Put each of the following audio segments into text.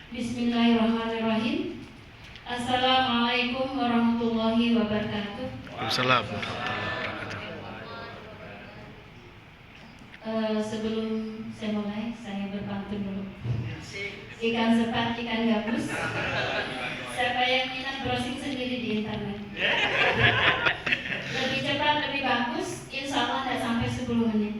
Bismillahirrahmanirrahim. Assalamualaikum warahmatullahi wabarakatuh. Waalaikumsalam warahmatullahi wabarakatuh. Sebelum saya mulai, saya berpantun dulu. Ikan sepat, ikan gabus. Siapa yang minat browsing sendiri di internet. Lebih cepat, lebih bagus. Insya Allah tidak sampai 10 menit.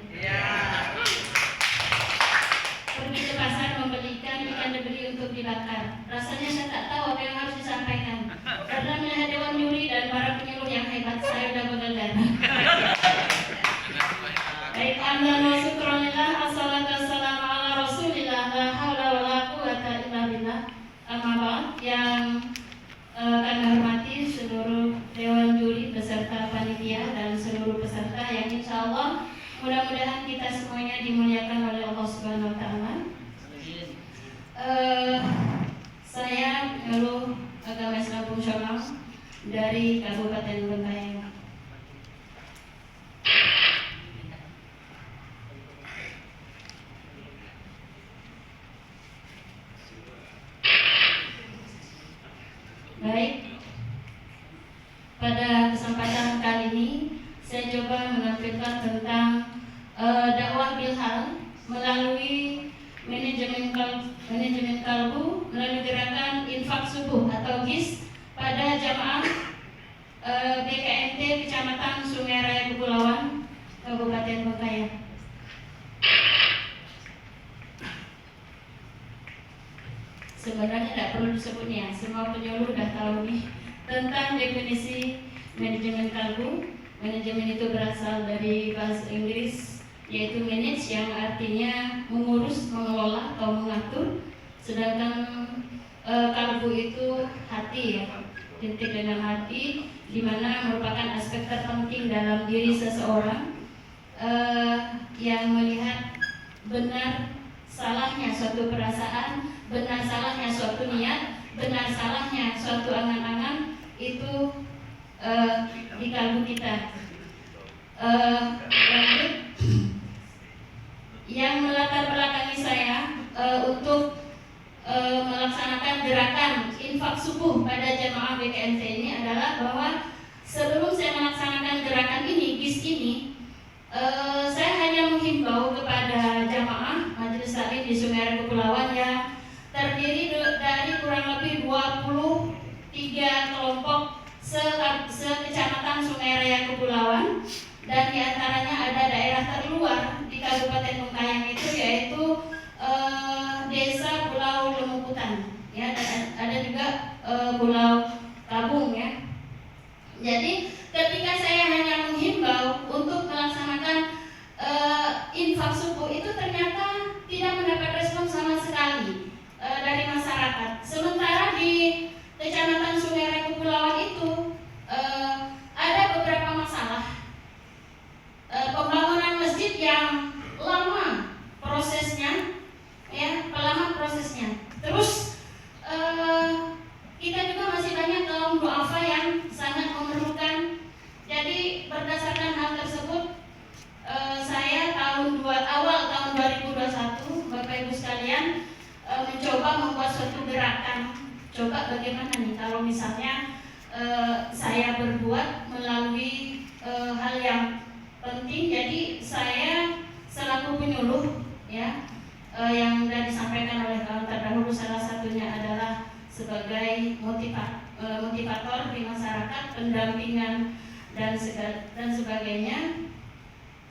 Pergi ke pasar membeli ikan dibeli untuk dibakar. Rasanya saya tak tahu apa yang harus disampaikan. Karena melihat dewan juri dan para penyuluh yang hebat, saya udah begadang. Baik, alhamdulillah, syukronillah, assalatu wassalamu ala rasulillah, la hawla wa la quwata illa billah. Amma ba'd, yang kami hormati seluruh dewan juri beserta panitia dan seluruh peserta yang insya Allah mudah-mudahan kita semuanya dimuliakan oleh Allah Subhanahu wa Ta'ala. Saya penyuluh agama Islam fungsional dari Kabupaten Bengkayang. Baik, pada kesempatan kali ini saya coba menampilkan tentang dakwah bilhal melalui manajemen kalbu melalui gerakan infak subuh atau GIS pada jamaah BKMT Kecamatan Sungai Raya Kepulauan Kabupaten Bengkayang. Sebenarnya tidak perlu disebutnya, semua penyuluh sudah tahu nih tentang definisi manajemen kalbu. Manajemen itu berasal dari bahasa Inggris yaitu manage, yang artinya mengurus, mengelola atau mengatur. Sedangkan kalbu itu hati, ya, identik dengan hati, di mana merupakan aspek terpenting dalam diri seseorang yang melihat benar salahnya suatu perasaan, benar salahnya suatu niat, benar salahnya suatu angan-angan itu di kalbu kita. Lanjut, yang melatar belakangi saya untuk melaksanakan gerakan infak subuh pada jamaah BKMT ini adalah bahwa sebelum saya melaksanakan gerakan ini, GIS ini, saya hanya menghimbau kepada jamaah majelis taklim di Sungai Raya Kepulauan yang terdiri dari kurang lebih 23 kelompok sekecamatan Sungai Raya Kepulauan, dan diantaranya ada daerah terluar di Kabupaten Bengkayang itu yaitu Desa Pulau Lemukutan, ya, dan ada juga Pulau Kabung, ya. Jadi ketika saya hanya menghimbau untuk melaksanakan infak subuh itu ternyata tidak mendapat respon sama sekali dari masyarakat. Sementara di Kecamatan Sungai Raya Kepulauan itu ada beberapa masalah. Pembangunan masjid yang lama prosesnya, ya, lama prosesnya. Terus kita juga masih banyak kaum duafa yang sangat memerlukan. Jadi berdasarkan hal tersebut, saya awal tahun 2021, Bapak Ibu sekalian, mencoba membuat suatu gerakan. Coba bagaimana nih kalau misalnya saya berbuat melalui hal yang penting. Jadi saya selaku penyuluh, ya, yang sudah disampaikan oleh kawan terdahulu, salah satunya adalah sebagai motivator di masyarakat, pendampingan dan sebagainya.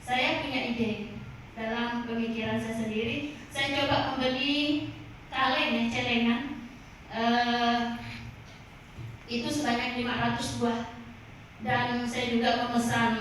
Saya punya ide dalam pemikiran saya sendiri. Saya coba membeli kaleng, ya, celengan, itu sebanyak 500 buah, dan saya juga memesan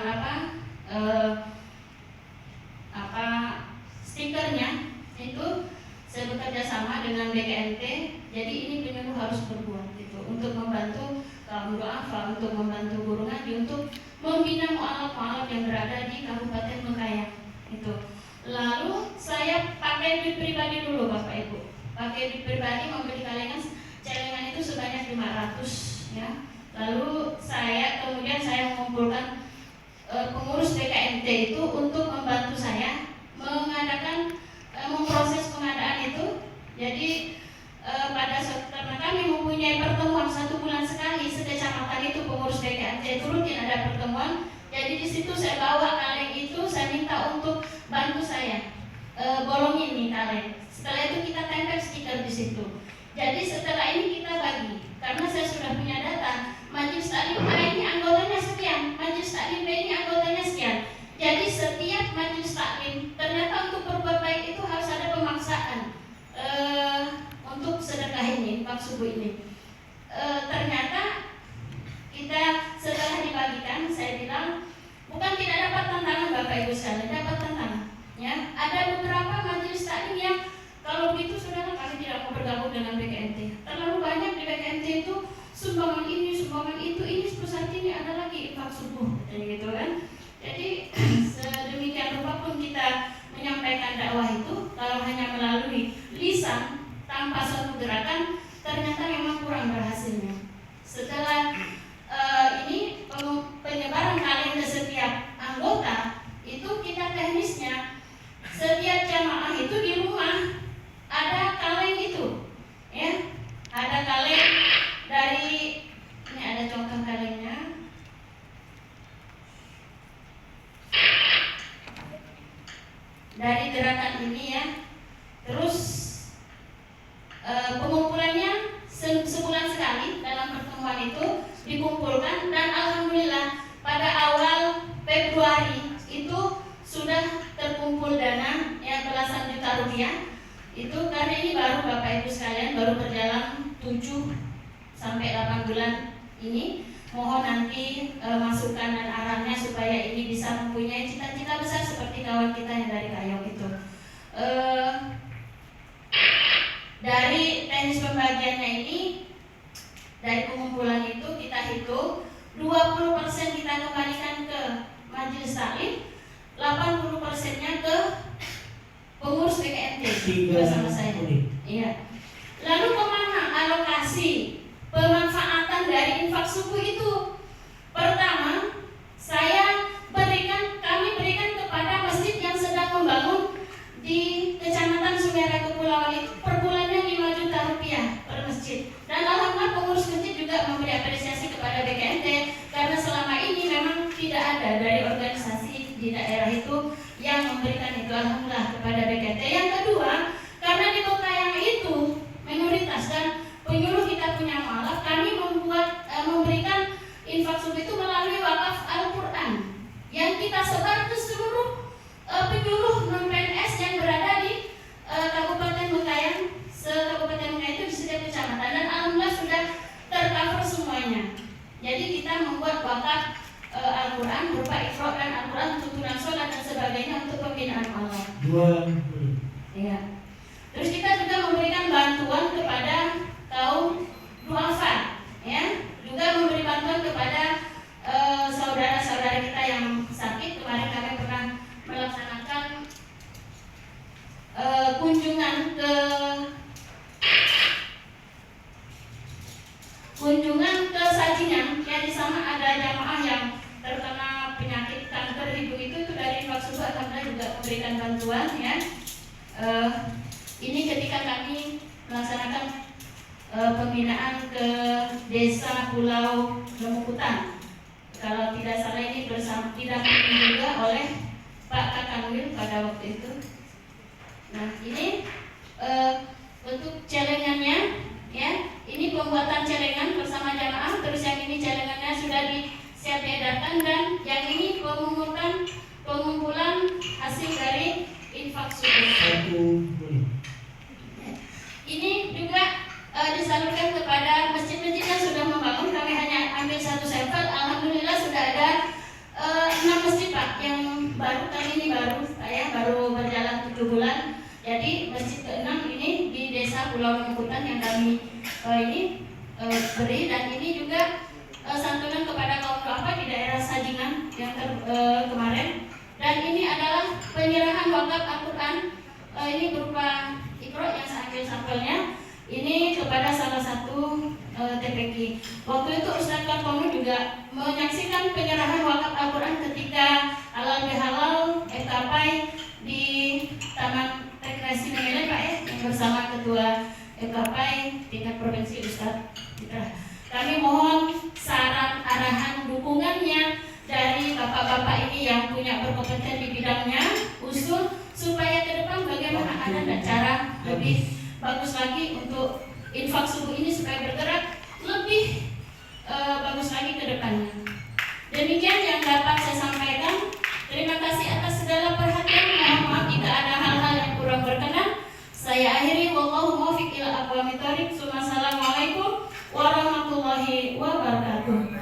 stikernya. Itu saya bekerja sama dengan BKMT. Jadi ini penyuluh harus berbuat gitu, untuk membantu kaum duafa, untuk membantu guru ngaji, untuk membina mu'alaf-mu'alaf yang berada di Kabupaten Bengkayang itu. Lalu saya pakai duit pribadi dulu, Bapak Ibu. Pakai duit pribadi membeli celengan itu sebanyak 500, ya. Lalu kemudian saya mengumpulkan pengurus BKMT itu untuk membantu saya memproses pengadaan itu. Jadi pada situ saya bawa kaleng itu, saya minta untuk bantu saya bolongin nih kaleng. Setelah itu kita tempel stiker di situ. Jadi setelah ini kita bagi, karena saya sudah punya data. Majelis Taklim A ini anggotanya sekian, Majelis Taklim B ini anggotanya sekian. Jadi setiap majelis taklim ternyata untuk berbuat baik itu harus ada pemaksaan untuk sedekah ini, infak subuh ini. Ternyata kita setelah dibagikan, saya bilang bukan tidak dapat tantangan Bapak Ibu sekalian, dapat tantangan. Ya, ada beberapa majelis taklim yang kalau begitu saudara kami tidak mau bergabung dengan BKMT. Terlalu banyak di BKMT itu sumbangan ini, sumbangan itu, ini saat ini ada lagi infak subuh, gitu kan. Jadi sedemikian rupa pun kita menyampaikan dakwah itu, kalau hanya melalui lisan tanpa suatu gerakan, ternyata memang kurang berhasilnya. Setelah ini penyebaran kaleng ke setiap anggota, itu kita teknisnya setiap jamaah itu di rumah ada kaleng itu, ya, ada kaleng dari ini ada contoh kalengnya. Dari gerakan ini ya, terus pengumpulannya sebulan sekali dalam pertemuan itu dikumpulkan, dan alhamdulillah pada awal Februari itu sudah terkumpul dana yang belasan juta rupiah. Itu karena ini baru Bapak Ibu sekalian baru berjalan 7 sampai 8 bulan ini. Mohon nanti masukan dan arahannya supaya ini bisa mempunyai cita-cita besar seperti kawan kita yang dari Kayong itu. Dari teknis pembagiannya ini, dari pengumpulan itu kita hitung 20% kita kembalikan ke majelis taklim, 80%-nya ke pengurus BKMT bersama saya. Iya. Lalu kemana alokasi pemanfaatan dari infak subuh itu? Pertama, kami berikan kepada masjid yang sedang membangun di Kecamatan Sumera Kepulauan itu per bulannya 5 juta rupiah per masjid. Dan alhamdulillah pengurus masjid juga memberi apresiasi kepada BKMT karena selama ini memang tidak ada dari organisasi di daerah itu yang memberikan itu, alhamdulillah, kepada BKMT. Yang kedua, karena di kota yang itu minoritas dan penyuluh kita punya mualaf, kami memberikan infak subuh itu melalui wakaf Al-Quran yang kita sebar ke seluruh penyuluh non-PNS yang berada di Kabupaten Bengkayang, se-Kabupaten Bengkayang itu di setiap kecamatan, dan alhamdulillah sudah tercover semuanya. Jadi kita membuat wakaf Al-Quran berupa Iqra dan Al-Quran, tuntunan sholat dan sebagainya untuk pembinaan Allah. Ya. Terus kita juga memberikan bantuan kepada kaum duafa, ya, juga memberi bantuan kepada saudara-saudara kita yang sakit. Kemarin kami pernah melaksanakan kunjungan ke Sajingan, ya, di sana ada jamaah yang terkena penyakit kanker ibu itu dari infak subuh, alhamdulillah juga memberikan bantuan, ya. Ini ketika kami melaksanakan pembinaan ke desa Pulau Lemukutan. Kalau tidak salah ini didampingi juga oleh Pak Kakanwil pada waktu itu. Nah, ini untuk celengannya, ya, ini pembuatan celengan bersama jamaah. Terus yang ini celengannya sudah siap diedarkan, dan yang ini pengumpulan hasil dari infak subuh. Ini juga disalurkan kepada masjid-masjid yang sudah membangun. Kami hanya ambil satu sampel. Alhamdulillah sudah ada 6 masjid, Pak, yang baru kali ini baru berjalan 7 bulan. Jadi masjid ke-6 ini di desa Pulau Lemukutan yang kami beri, dan ini juga santunan kepada kaum duafa di daerah Sajingan yang kemarin. Dan ini adalah penyerahan wakaf Al-Quran, ini berupa Iqra yang saya ambil sampelnya. Ini kepada salah satu TPQ. Waktu itu Ustaz Kartono juga menyaksikan penyerahan wakaf Al-Quran ketika halal bihalal FKPAI di Taman Rekreasi Menilai, Pak, ya, yang bersama Ketua FKPAI tingkat provinsi Ustaz Citra. Kami mohon saran arahan dukungannya dari Bapak bapak-bapak ini yang punya berkompeten di bidangnya usul supaya ke depan bagaimana ada dan cara lebih bagus lagi untuk infak subuh ini supaya bergerak